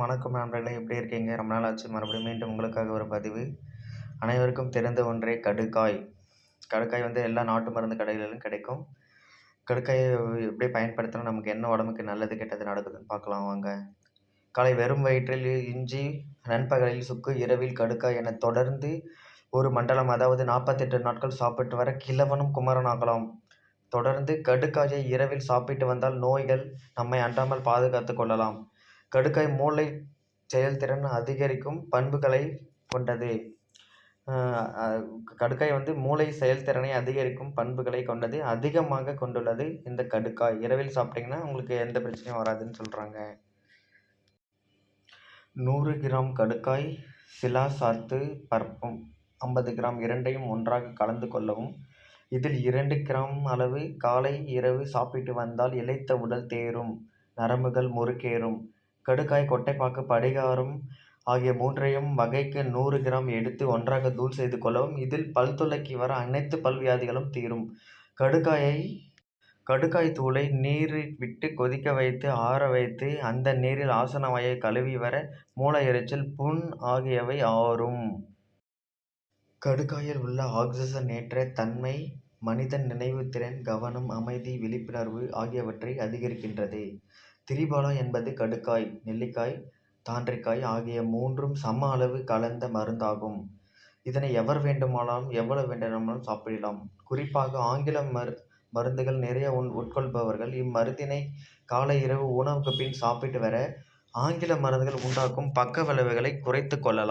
வணக்கம் நண்பர்களே, எப்படி இருக்கீங்க? ரொம்ப நாள் ஆச்சு. மறுபடியும் மீண்டும் உங்களுக்காக ஒரு பதிவு. அனைவருக்கும் தெரிந்த ஒன்றே கடுக்காய். கடுக்காய் வந்து எல்லா நாட்டு மருந்து கடைகளிலும் கிடைக்கும். கடுக்காயை எப்படி பயன்படுத்தினா நமக்கு என்ன உடம்புக்கு நல்லது, கெட்டது நடக்குதுன்னு பார்க்கலாம் வாங்க. காலை வெறும் வயிற்றில் இஞ்சி, நண்பகலில் சுக்கு, இரவில் கடுக்காய் என தொடர்ந்து ஒரு மண்டலம், அதாவது 48 நாட்கள் சாப்பிட்டு வர கிழவனும் குமரனாகலாம். தொடர்ந்து கடுக்காயை இரவில் சாப்பிட்டு வந்தால் நோய்கள் நம்மை அண்டாமல் பாதுகாத்துக் கொள்ளலாம். கடுக்காய் மூளை செயல்திறன் அதிகரிக்கும் பண்புகளை கொண்டது. அ அ கடுக்காய் வந்து மூளை செயல்திறனை அதிகரிக்கும் பண்புகளை கொண்டது. அதிகமாக கொண்டுள்ளது இந்த கடுக்காய். இரவில் சாப்பிட்டீங்கன்னா உங்களுக்கு எந்த பிரச்சனையும் வராதுன்னு சொல்றாங்க. 100 கிராம் கடுக்காய், சிலா சாத்து பருப்பும் 50 கிராம் இரண்டையும் ஒன்றாக கலந்து கொள்ளவும். இதில் 2 கிராம் அளவு காலை, இரவு சாப்பிட்டு வந்தால் இளைத்த உடல் தேறும், நரம்புகள் முறுக்கேறும். கடுக்காய், கொட்டைப்பாக்கு, படிகாரம் ஆகிய 3ஐயும் வகைக்கு 100 கிராம் எடுத்து ஒன்றாக தூள் செய்து கொள்ளவும். இதில் பல் துலக்கி வர அனைத்து பல்வியாதிகளும் தீரும். கடுக்காய் தூளை நீரில் விட்டு கொதிக்க வைத்து ஆற வைத்து அந்த நீரில் ஆசன வாயை கழுவி வர மூளை எரிச்சல், புண் ஆகியவை ஆறும். கடுக்காயில் உள்ள ஆக்சிஜனேற்ற தன்மை மனிதன் நினைவுத்திறன், கவனம், அமைதி, விழிப்புணர்வு ஆகியவற்றை அதிகரிக்கின்றது. திரிபாலா என்பது கடுக்காய், நெல்லிக்காய், தாண்டிக்காய் ஆகிய 3ம் சம அளவு கலந்த மருந்தாகும். இதனை எவ்வளவு வேண்டுமானாலும் சாப்பிடலாம். குறிப்பாக ஆங்கில மருந்துகள் நிறைய உட்கொள்பவர்கள் இம்மருந்தினை காலை, இரவு உணவுக்கு பின் சாப்பிட்டு வர ஆங்கில மருந்துகள் உண்டாக்கும் பக்க விளைவுகளை குறைத்துக் கொள்ளலாம்.